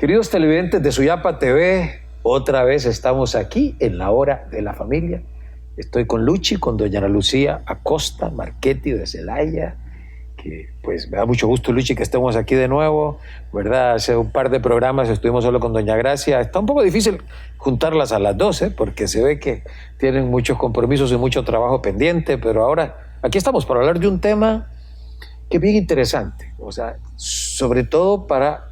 Queridos televidentes de Suyapa TV, otra vez estamos aquí en la hora de la familia. Estoy con Luchi, con doña Ana Lucía Acosta Marchetti de Celaya, que pues me da mucho gusto, Luchi, que estemos aquí de nuevo, ¿verdad? Hace un par de programas estuvimos solo con doña Gracia. Está un poco difícil juntarlas a las 12 porque se ve que tienen muchos compromisos y mucho trabajo pendiente, pero ahora aquí estamos para hablar de un tema que es bien interesante, o sea, sobre todo para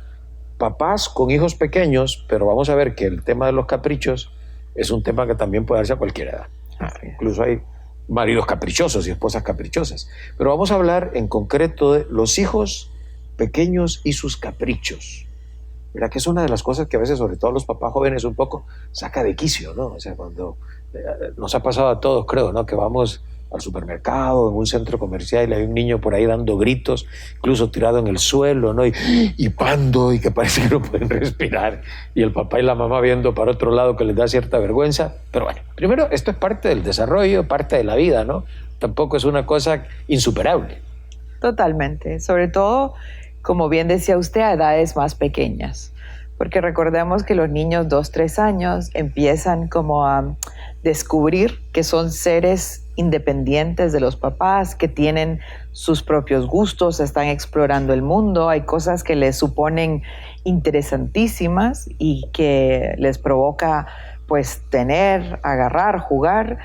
papás con hijos pequeños, pero vamos a ver que el tema de los caprichos es un tema que también puede darse a cualquier edad. Incluso hay maridos caprichosos y esposas caprichosas. Pero vamos a hablar en concreto de los hijos pequeños y sus caprichos. ¿Verdad? Que es una de las cosas que a veces, sobre todo los papás jóvenes, un poco saca de quicio, ¿no? O sea, cuando nos ha pasado a todos, creo, ¿no? Que vamos al supermercado, en un centro comercial, y hay un niño por ahí dando gritos, incluso tirado en el suelo, ¿no? Y pando, y que parece que no pueden respirar, y el papá y la mamá viendo para otro lado que les da cierta vergüenza. Pero bueno, primero, esto es parte del desarrollo, parte de la vida, ¿no? Tampoco es una cosa insuperable. Totalmente, sobre todo, como bien decía usted, a edades más pequeñas. Porque recordemos que los niños 2, 3 años empiezan como a descubrir que son seres independientes de los papás, que tienen sus propios gustos, están explorando el mundo, hay cosas que les suponen interesantísimas y que les provoca pues tener, agarrar, jugar,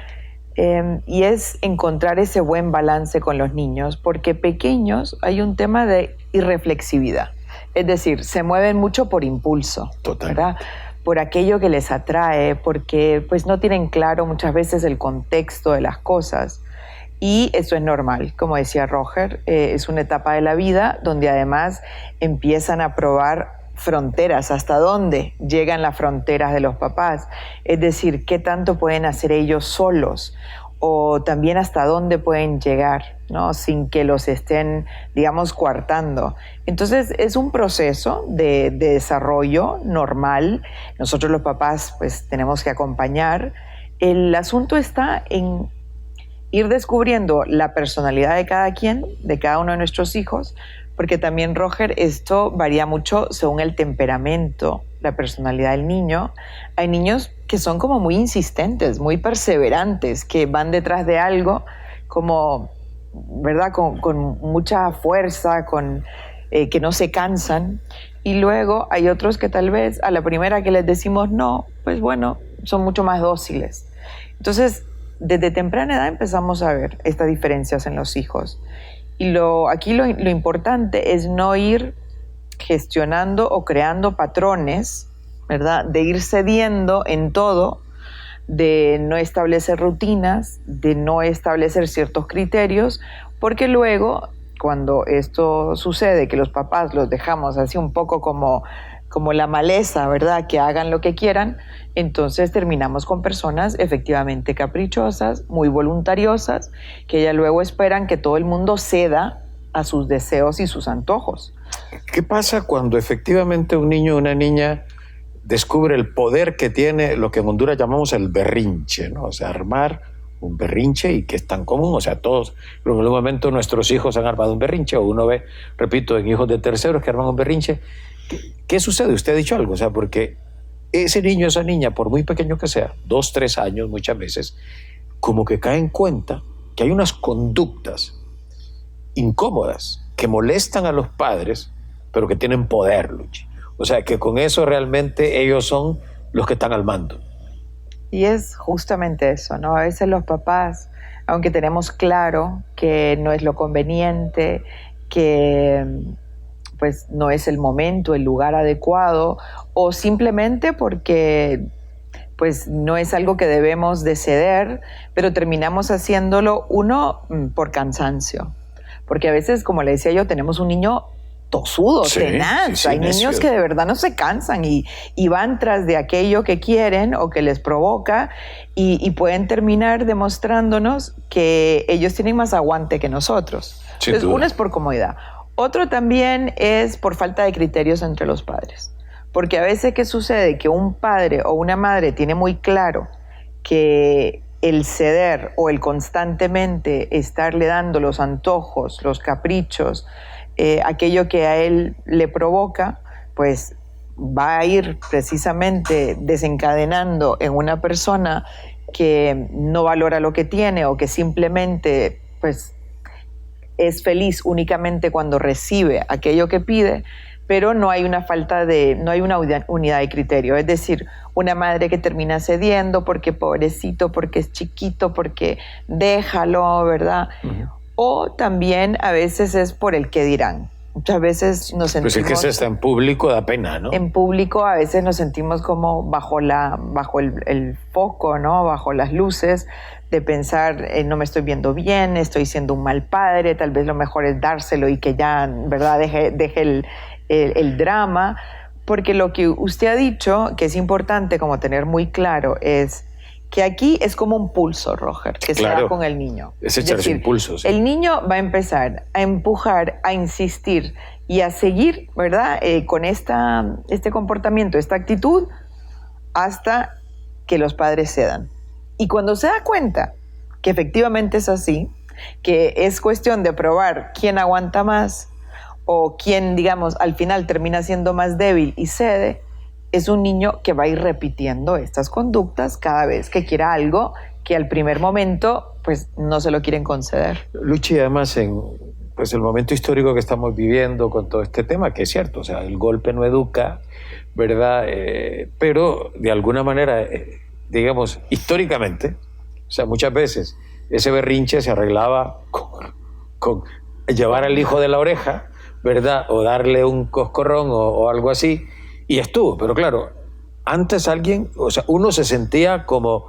y es encontrar ese buen balance con los niños, porque pequeños hay un tema de irreflexividad. Es decir, se mueven mucho por impulso, ¿verdad? Por aquello que les atrae, porque pues no tienen claro muchas veces el contexto de las cosas. Y eso es normal, como decía Roger, es una etapa de la vida donde además empiezan a probar fronteras, hasta dónde llegan las fronteras de los papás. Es decir, qué tanto pueden hacer ellos solos, o también hasta dónde pueden llegar, ¿no? Sin que los estén, digamos, coartando. Entonces es un proceso de desarrollo normal. Nosotros los papás pues tenemos que acompañar. El asunto está en ir descubriendo la personalidad de cada quien, de cada uno de nuestros hijos, porque también, Roger, esto varía mucho según el temperamento, la personalidad del niño. Hay niños que son como muy insistentes, muy perseverantes, que van detrás de algo como, ¿verdad? Con mucha fuerza, que no se cansan. Y luego hay otros que tal vez a la primera que les decimos no, pues bueno, son mucho más dóciles. Entonces, desde temprana edad empezamos a ver estas diferencias en los hijos. Y aquí lo importante es no ir gestionando o creando patrones, ¿verdad? De ir cediendo en todo, de no establecer rutinas, de no establecer ciertos criterios, porque luego, cuando esto sucede, que los papás los dejamos así un poco como la maleza, ¿verdad? Que hagan lo que quieran, entonces terminamos con personas efectivamente caprichosas, muy voluntariosas, que ya luego esperan que todo el mundo ceda a sus deseos y sus antojos. ¿Qué pasa cuando efectivamente un niño o una niña descubre el poder que tiene lo que en Honduras llamamos el berrinche, ¿no? O sea, armar un berrinche, y que es tan común, o sea, todos, en algún momento nuestros hijos han armado un berrinche, o uno ve, repito, en hijos de terceros que arman un berrinche. ¿Qué sucede? Usted ha dicho algo, o sea, porque ese niño, esa niña, por muy pequeño que sea, 2, 3 años muchas veces, como que cae en cuenta que hay unas conductas incómodas que molestan a los padres, pero que tienen poder, Luchi. O sea, que con eso realmente ellos son los que están al mando. Y es justamente eso, ¿no? A veces los papás, aunque tenemos claro que no es lo conveniente, que pues no es el momento, el lugar adecuado, o simplemente porque pues no es algo que debemos de ceder, pero terminamos haciéndolo, uno, por cansancio. Porque a veces, como le decía yo, tenemos un niño tosudo, tenaz. Hay niños que de verdad no se cansan y van tras de aquello que quieren o que les provoca, y pueden terminar demostrándonos que ellos tienen más aguante que nosotros. Entonces, uno es por comodidad. Otro también es por falta de criterios entre los padres. Porque a veces, ¿qué sucede? Que un padre o una madre tiene muy claro que el ceder o el constantemente estarle dando los antojos, los caprichos, aquello que a él le provoca, pues va a ir precisamente desencadenando en una persona que no valora lo que tiene o que simplemente pues es feliz únicamente cuando recibe aquello que pide, pero no hay una unidad de criterio. Es decir, una madre que termina cediendo porque pobrecito, porque es chiquito, porque déjalo, ¿verdad? Uh-huh. O también a veces es por el qué dirán. Muchas veces nos sentimos... Pues es que se está en público, da pena, ¿no? En público a veces nos sentimos como bajo el foco, ¿no? Bajo las luces, de pensar, no me estoy viendo bien, estoy siendo un mal padre, tal vez lo mejor es dárselo y que ya, ¿verdad?, deje el drama. Porque lo que usted ha dicho, que es importante como tener muy claro, es que aquí es como un pulso, Roger, que se da con el niño. Es echarse un pulso, sí. El niño va a empezar a empujar, a insistir y a seguir, ¿verdad?, con este comportamiento, esta actitud, hasta que los padres cedan. Y cuando se da cuenta que efectivamente es así, que es cuestión de probar quién aguanta más o quién, digamos, al final termina siendo más débil y cede, es un niño que va a ir repitiendo estas conductas cada vez que quiera algo que al primer momento pues no se lo quieren conceder. Luchi, además en pues, el momento histórico que estamos viviendo con todo este tema, que es cierto, o sea, el golpe no educa, ¿verdad? Pero de alguna manera, digamos, históricamente, o sea, muchas veces ese berrinche se arreglaba con llevar al hijo de la oreja, ¿verdad? O darle un coscorrón o algo así, y estuvo. Pero claro, antes alguien, o sea, uno se sentía como,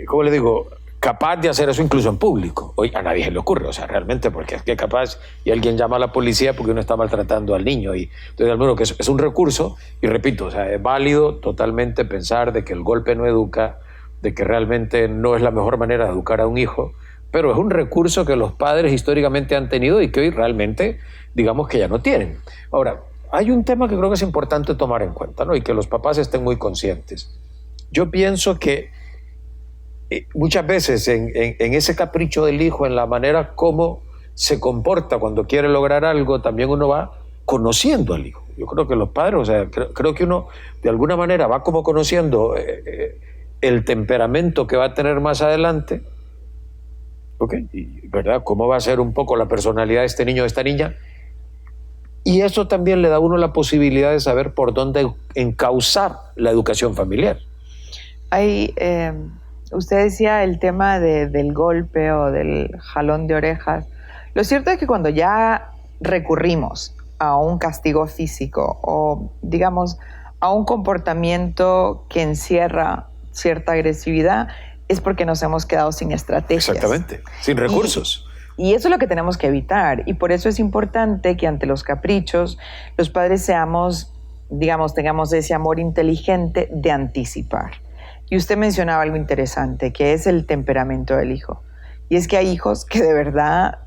¿cómo le digo?, capaz de hacer eso incluso en público. Hoy a nadie se le ocurre, o sea, realmente, porque es que capaz y alguien llama a la policía porque uno está maltratando al niño. Y entonces, bueno, que es un recurso, y repito, o sea, es válido totalmente pensar de que el golpe no educa, de que realmente no es la mejor manera de educar a un hijo, pero es un recurso que los padres históricamente han tenido y que hoy realmente, digamos que ya no tienen. Ahora, hay un tema que creo que es importante tomar en cuenta, ¿no? Y que los papás estén muy conscientes. Yo pienso que muchas veces en ese capricho del hijo, en la manera como se comporta cuando quiere lograr algo, también uno va conociendo al hijo. Yo creo que los padres, o sea, creo que uno de alguna manera va como conociendo el temperamento que va a tener más adelante, ¿ok? Y, ¿verdad? Cómo va a ser un poco la personalidad de este niño o de esta niña. Y eso también le da a uno la posibilidad de saber por dónde encauzar la educación familiar. Usted decía el tema del golpe o del jalón de orejas. Lo cierto es que cuando ya recurrimos a un castigo físico o, digamos, a un comportamiento que encierra cierta agresividad, es porque nos hemos quedado sin estrategias. Exactamente, sin recursos. Y eso es lo que tenemos que evitar. Y por eso es importante que ante los caprichos los padres seamos, digamos, tengamos ese amor inteligente de anticipar. Y usted mencionaba algo interesante, que es el temperamento del hijo. Y es que hay hijos que de verdad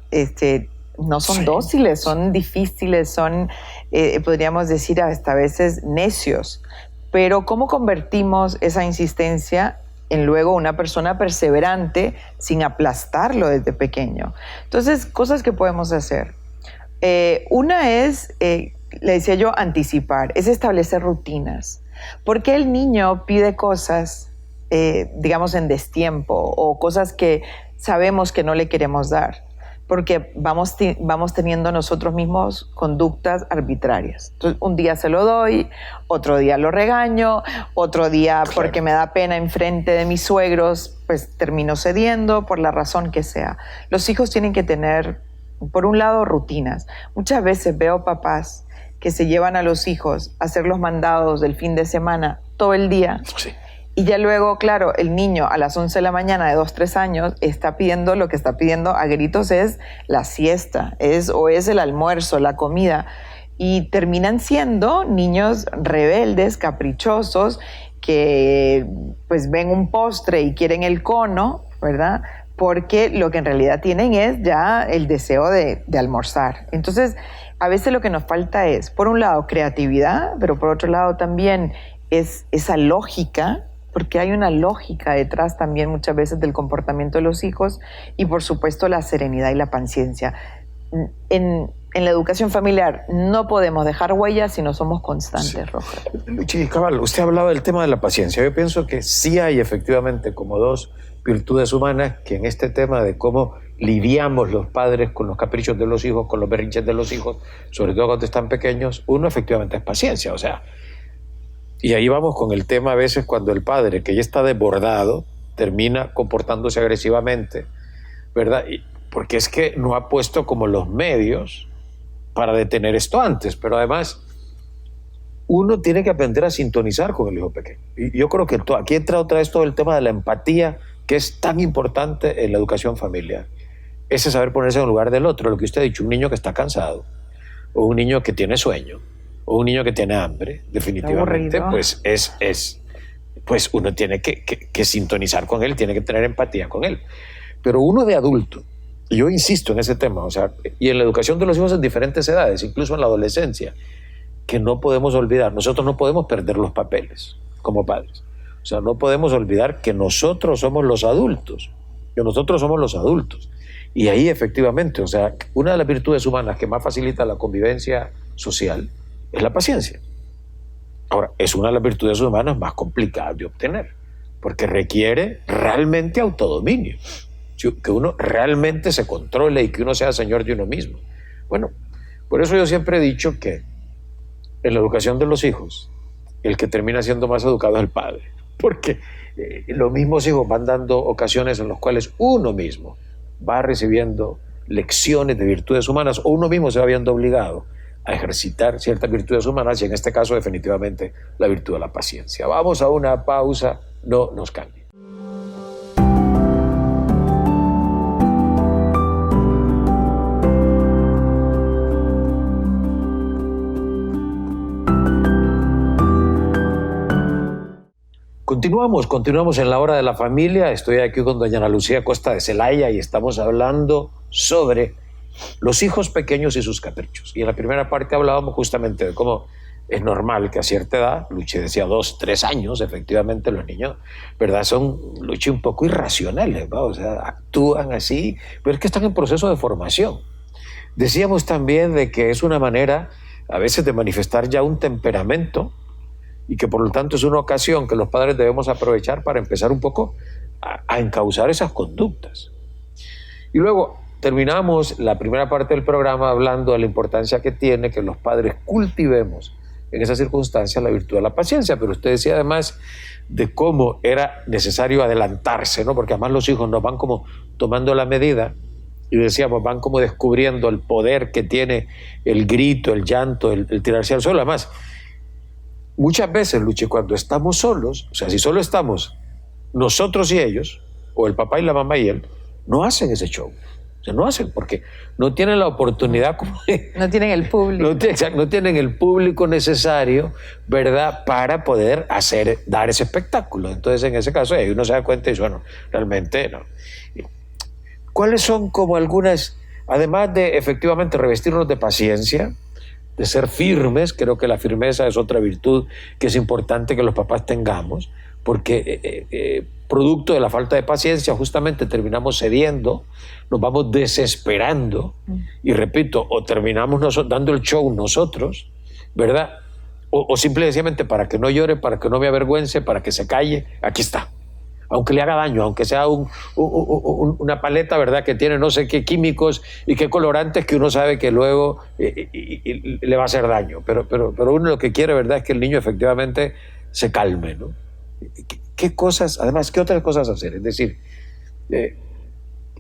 no son dóciles, son difíciles, son, podríamos decir, hasta a veces necios. Pero ¿cómo convertimos esa insistencia en luego una persona perseverante sin aplastarlo desde pequeño? Entonces, cosas que podemos hacer. Una es, le decía yo, anticipar, es establecer rutinas. ¿Por qué el niño pide cosas, digamos, en destiempo o cosas que sabemos que no le queremos dar? Porque vamos teniendo nosotros mismos conductas arbitrarias. Entonces, un día se lo doy, otro día lo regaño, otro día porque me da pena enfrente de mis suegros, pues termino cediendo por la razón que sea. Los hijos tienen que tener, por un lado, rutinas. Muchas veces veo papás que se llevan a los hijos a hacer los mandados del fin de semana todo el día. Sí. Y ya luego, claro, el niño a las 11 de la mañana de 2, 3 años está pidiendo, lo que está pidiendo a gritos es la siesta, es el almuerzo, la comida. Y terminan siendo niños rebeldes, caprichosos, que pues ven un postre y quieren el cono, ¿verdad? Porque lo que en realidad tienen es ya el deseo de almorzar. Entonces, a veces lo que nos falta es, por un lado, creatividad, pero por otro lado también es esa lógica, porque hay una lógica detrás también muchas veces del comportamiento de los hijos, y por supuesto la serenidad y la paciencia. En en la educación familiar no podemos dejar huellas si no somos constantes, Sí. Roger. Luchi Cabal, usted hablaba del tema de la paciencia. Yo pienso que sí hay efectivamente como dos virtudes humanas que en este tema de cómo lidiamos los padres con los caprichos de los hijos, con los berrinches de los hijos, sobre todo cuando están pequeños, uno efectivamente es paciencia. O sea, y ahí vamos con el tema a veces cuando el padre, que ya está desbordado, termina comportándose agresivamente, ¿verdad? Porque es que no ha puesto como los medios para detener esto antes, pero además uno tiene que aprender a sintonizar con el hijo pequeño. Y yo creo que aquí entra otra vez todo el tema de la empatía, que es tan importante en la educación familiar. Ese saber ponerse en el lugar del otro, lo que usted ha dicho, un niño que está cansado, o un niño que tiene sueño, o un niño que tiene hambre, definitivamente, pues pues uno tiene que sintonizar con él, tiene que tener empatía con él. Pero uno de adulto, y yo insisto en ese tema, o sea, y en la educación de los hijos en diferentes edades, incluso en la adolescencia, que no podemos olvidar, nosotros no podemos perder los papeles como padres. O sea, no podemos olvidar que nosotros somos los adultos, Y ahí efectivamente, o sea, una de las virtudes humanas que más facilita la convivencia social es la paciencia. Ahora, es una de las virtudes humanas más complicadas de obtener, porque requiere realmente autodominio, que uno realmente se controle y que uno sea señor de uno mismo. Bueno, por eso yo siempre he dicho que en la educación de los hijos, el que termina siendo más educado es el padre, porque los mismos hijos van dando ocasiones en las cuales uno mismo va recibiendo lecciones de virtudes humanas o uno mismo se va viendo obligado a ejercitar ciertas virtudes humanas y en este caso definitivamente la virtud de la paciencia. Vamos a una pausa, no nos cambien. Continuamos en la hora de la familia. Estoy aquí con doña Ana Lucía Acosta de Celaya y estamos hablando sobre los hijos pequeños y sus caprichos. Y en la primera parte hablábamos justamente de cómo es normal que a cierta edad, Luchi decía 2, 3 años, efectivamente los niños, ¿verdad? Son, Luchi, un poco irracionales, ¿no? O sea, actúan así, pero es que están en proceso de formación. Decíamos también de que es una manera a veces de manifestar ya un temperamento y que por lo tanto es una ocasión que los padres debemos aprovechar para empezar un poco a encauzar esas conductas. Y luego terminamos la primera parte del programa hablando de la importancia que tiene que los padres cultivemos en esas circunstancias la virtud de la paciencia, pero usted decía además de cómo era necesario adelantarse, ¿no? Porque además los hijos nos van como tomando la medida y decíamos, van como descubriendo el poder que tiene el grito, el llanto, el tirarse al suelo. Además, muchas veces, Luchi, cuando estamos solos, o sea, si solo estamos nosotros y ellos, o el papá y la mamá y él, no hacen ese show. O sea, no hacen porque no tienen la oportunidad. No tienen el público. No tienen el público necesario, ¿verdad?, para poder dar ese espectáculo. Entonces, en ese caso, ahí uno se da cuenta y dice, bueno, realmente no. ¿Cuáles son como algunas, además de efectivamente revestirnos de paciencia, de ser firmes? Creo que la firmeza es otra virtud que es importante que los papás tengamos, porque producto de la falta de paciencia justamente terminamos cediendo, nos vamos desesperando y repito, o terminamos dando el show nosotros, ¿verdad? O simplemente para que no llore, para que no me avergüence, para que se calle, aquí está. Aunque le haga daño, aunque sea una paleta, ¿verdad?, que tiene no sé qué químicos y qué colorantes que uno sabe que luego le va a hacer daño. Pero uno lo que quiere, ¿verdad?, es que el niño efectivamente se calme, ¿no? ¿Qué cosas, además, qué otras cosas hacer? Es decir,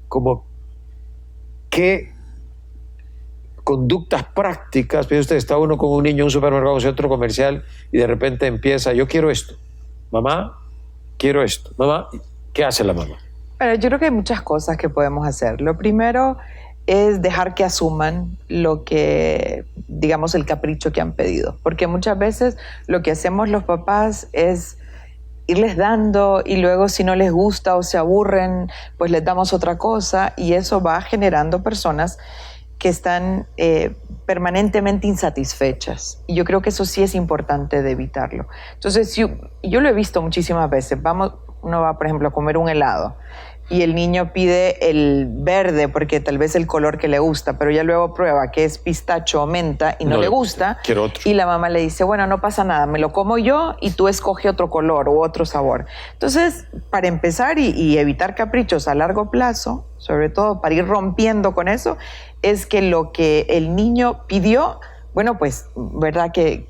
como qué conductas prácticas. Piensa usted, está uno con un niño en un supermercado, en un centro comercial y de repente empieza, yo quiero esto. Mamá, quiero esto. Mamá, ¿qué hace la mamá? Bueno, yo creo que hay muchas cosas que podemos hacer. Lo primero es dejar que asuman lo que, digamos, el capricho que han pedido. Porque muchas veces lo que hacemos los papás es irles dando y luego si no les gusta o se aburren, pues les damos otra cosa y eso va generando personas que están permanentemente insatisfechas. Y yo creo que eso sí es importante de evitarlo. Entonces, yo lo he visto muchísimas veces. Uno va, por ejemplo, a comer un helado. y el niño pide el verde porque tal vez es el color que le gusta, pero ya luego prueba que es pistacho o menta y no le gusta. Quiero otro. Y la mamá le dice, bueno, no pasa nada, me lo como yo y tú escoge otro color u otro sabor. Entonces, para empezar y evitar caprichos a largo plazo, sobre todo para ir rompiendo con eso, es que lo que el niño pidió, bueno, pues, ¿verdad? Que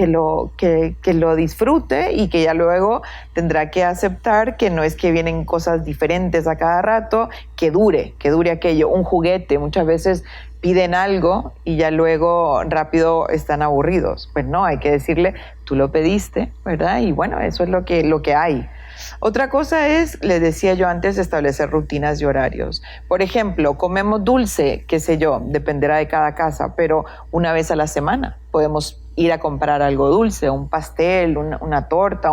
lo disfrute y que ya luego tendrá que aceptar que no es que vienen cosas diferentes a cada rato, que dure aquello. Un juguete, muchas veces piden algo y ya luego rápido están aburridos. Pues no, hay que decirle, tú lo pediste, ¿verdad? Y bueno, eso es lo que hay. Otra cosa es, les decía yo antes, establecer rutinas y horarios. Por ejemplo, comemos dulce, qué sé yo, dependerá de cada casa, pero una vez a la semana podemos ir a comprar algo dulce, un pastel, una torta,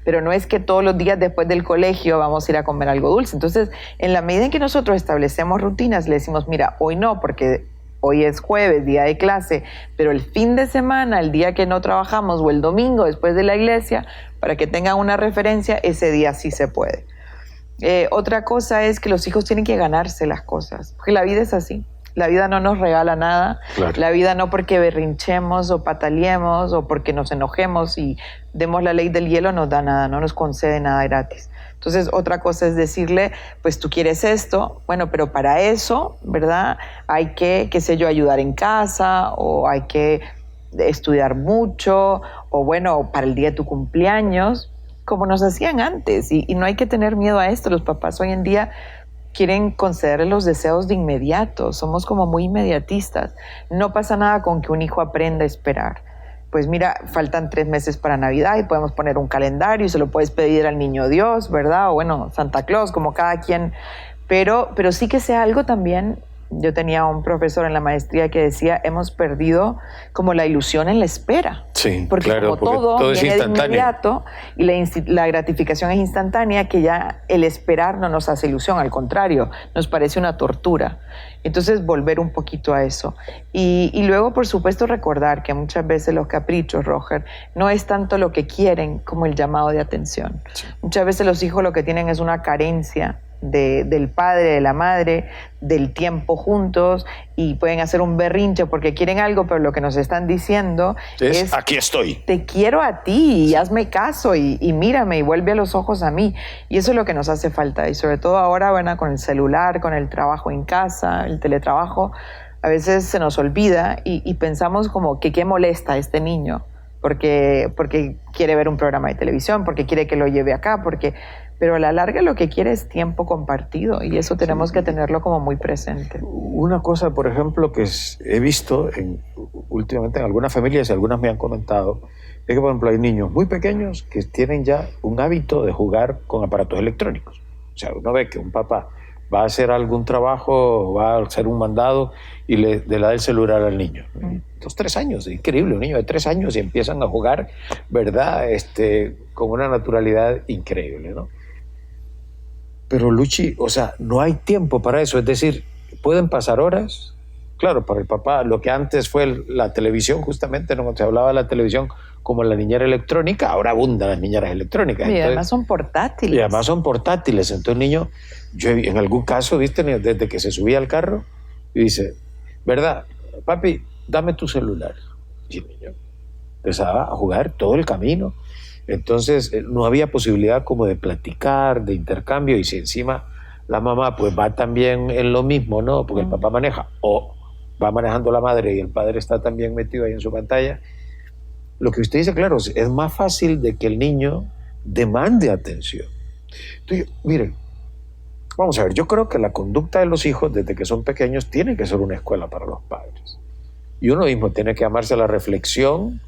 pero no es que todos los días después del colegio vamos a ir a comer algo dulce. Entonces, en la medida en que nosotros establecemos rutinas, le decimos, mira, hoy no, porque hoy es jueves, día de clase, pero el fin de semana, el día que no trabajamos o el domingo después de la iglesia, para que tengan una referencia, ese día sí se puede. Otra cosa es que los hijos tienen que ganarse las cosas, porque la vida es así. La vida no nos regala nada. Claro. La vida no porque berrinchemos o pataleemos o porque nos enojemos y demos la ley del hielo nos da nada, no nos concede nada gratis. Entonces, otra cosa es decirle, pues tú quieres esto, bueno, pero para eso, ¿verdad? Hay que, qué sé yo, ayudar en casa o hay que estudiar mucho o bueno, para el día de tu cumpleaños, como nos hacían antes. Y no hay que tener miedo a esto. Los papás hoy en día quieren conceder los deseos de inmediato, somos como muy inmediatistas. No pasa nada con que un hijo aprenda a esperar. Pues mira, faltan 3 meses para Navidad y podemos poner un calendario y se lo puedes pedir al niño Dios, ¿verdad? O bueno, Santa Claus, como cada quien. Pero sí que sea algo también. Yo tenía un profesor en la maestría que decía, hemos perdido como la ilusión en la espera. Sí, porque claro, como todo es viene instantáneo. de inmediato y la gratificación es instantánea, que ya el esperar no nos hace ilusión, al contrario, nos parece una tortura. Entonces, volver un poquito a eso. Y luego, por supuesto, recordar que muchas veces los caprichos, Roger, no es tanto lo que quieren como el llamado de atención. Sí. Muchas veces los hijos lo que tienen es una carencia del padre, de la madre, del tiempo juntos y pueden hacer un berrinche porque quieren algo, pero lo que nos están diciendo es aquí estoy. Te quiero a ti y hazme caso y mírame y vuelve a los ojos a mí. Y eso es lo que nos hace falta. Y sobre todo ahora, bueno, con el celular, con el trabajo en casa, el teletrabajo, a veces se nos olvida y pensamos como que qué molesta a este niño porque quiere ver un programa de televisión, porque quiere que lo lleve acá, pero a la larga lo que quiere es tiempo compartido y eso tenemos que tenerlo como muy presente. Una cosa, por ejemplo, que he visto últimamente en algunas familias y algunas me han comentado, es que, por ejemplo, hay niños muy pequeños que tienen ya un hábito de jugar con aparatos electrónicos. O sea, uno ve que un papá va a hacer algún trabajo, va a hacer un mandado y le da el celular al niño. 2, 3 años, increíble, un niño de 3 años y empiezan a jugar, ¿verdad? Con una naturalidad increíble, ¿no? Pero Luchi, o sea, no hay tiempo para eso, es decir, pueden pasar horas. Claro, para el papá, lo que antes fue la televisión, justamente no se hablaba de la televisión como la niñera electrónica, ahora abundan las niñeras electrónicas. Y además son portátiles. Y además son portátiles. Entonces el niño, yo en algún caso, viste, desde que se subía al carro, y dice, ¿verdad? Papi, dame tu celular. Y el niño empezaba a jugar todo el camino. Entonces no había posibilidad como de platicar, de intercambio, y si encima la mamá pues va también en lo mismo, ¿no? Porque el papá maneja, o va manejando la madre y el padre está también metido ahí en su pantalla. Lo que usted dice, claro, es más fácil de que el niño demande atención. Entonces, miren, vamos a ver, yo creo que la conducta de los hijos desde que son pequeños tiene que ser una escuela para los padres. Y uno mismo tiene que amarse a la reflexión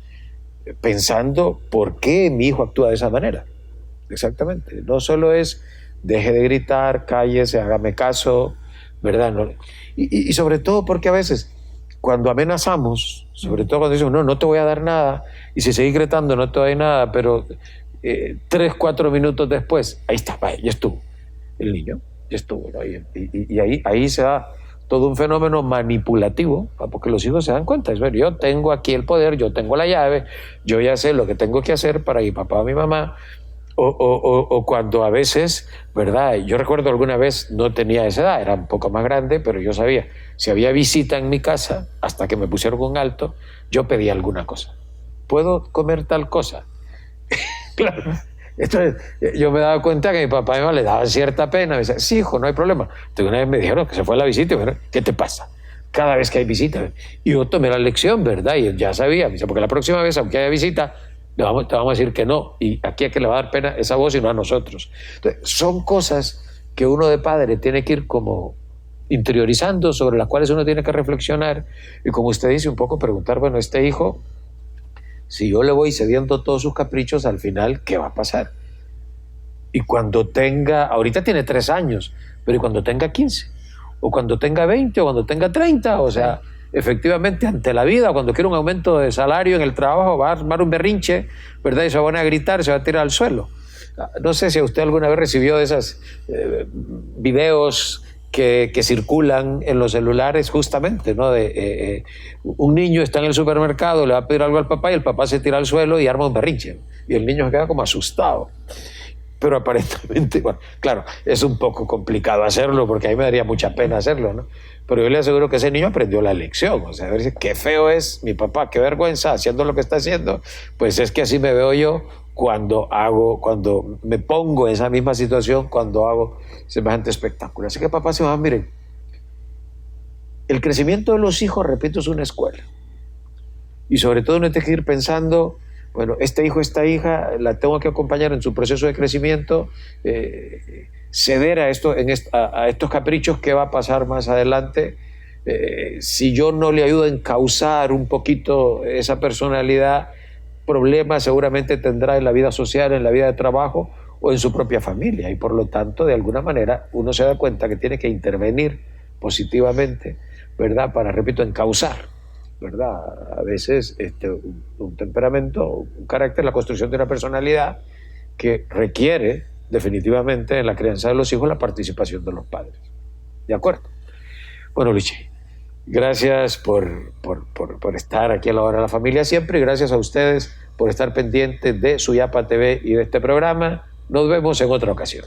pensando por qué mi hijo actúa de esa manera. Exactamente. No solo es deje de gritar, cállese, hágame caso, ¿verdad? No, y sobre todo porque a veces cuando amenazamos, sobre todo cuando decimos no te voy a dar nada, y si seguís gritando no te doy nada, pero 3, 4 minutos después, ahí está, ya estuvo el niño, ya estuvo, ¿no? Y ahí se da todo un fenómeno manipulativo, porque los hijos se dan cuenta, es ver, yo tengo aquí el poder, yo tengo la llave, yo ya sé lo que tengo que hacer para mi papá o mi mamá O cuando a veces, ¿verdad? Yo recuerdo alguna vez, no tenía esa edad, era un poco más grande, pero yo sabía, si había visita en mi casa, hasta que me pusieron un alto, yo pedía alguna cosa. ¿Puedo comer tal cosa? Claro. Entonces, yo me daba cuenta que a mi papá y mi mamá le daban cierta pena. Me decía, sí, hijo, no hay problema. Entonces, una vez me dijeron que se fue la visita y me dijeron, ¿qué te pasa? Cada vez que hay visita. Y yo tomé la lección, ¿verdad? Y ya sabía, me dice, porque la próxima vez, aunque haya visita, te vamos a decir que no. Y aquí a que le va a dar pena esa voz y no a nosotros. Entonces, son cosas que uno de padre tiene que ir como interiorizando, sobre las cuales uno tiene que reflexionar. Y como usted dice, un poco preguntar, bueno, este hijo, si yo le voy cediendo todos sus caprichos, al final, ¿qué va a pasar? Y cuando tenga, ahorita tiene 3 años, pero ¿y cuando tenga 15? O cuando tenga 20, o cuando tenga 30, o sea, efectivamente, ante la vida, cuando quiera un aumento de salario en el trabajo, va a armar un berrinche, ¿verdad? Y se va a poner a gritar, se va a tirar al suelo. No sé si usted alguna vez recibió de esos videos que circulan en los celulares justamente, ¿no? Un niño está en el supermercado, le va a pedir algo al papá y el papá se tira al suelo y arma un berrinche. Y el niño se queda como asustado. Pero aparentemente, bueno, claro, es un poco complicado hacerlo porque a mí me daría mucha pena hacerlo, ¿no? Pero yo le aseguro que ese niño aprendió la lección. O sea, a ver, qué feo es mi papá, qué vergüenza haciendo lo que está haciendo. Pues es que así me veo yo cuando me pongo en esa misma situación, cuando hago semejante espectáculo. Así que papá, se va, miren, el crecimiento de los hijos, repito, es una escuela. Y sobre todo uno tiene que ir pensando, bueno, este hijo, esta hija, la tengo que acompañar en su proceso de crecimiento, ceder a estos caprichos, ¿qué va a pasar más adelante? Si yo no le ayudo a encauzar un poquito esa personalidad, problemas seguramente tendrá en la vida social, en la vida de trabajo o en su propia familia. Y por lo tanto, de alguna manera, uno se da cuenta que tiene que intervenir positivamente, ¿verdad? Para, repito, encauzar, ¿verdad? A veces un temperamento, un carácter, la construcción de una personalidad que requiere definitivamente en la crianza de los hijos la participación de los padres. ¿De acuerdo? Bueno, Luchi, gracias por estar aquí a la hora de la familia siempre y gracias a ustedes por estar pendientes de Suyapa TV y de este programa. Nos vemos en otra ocasión.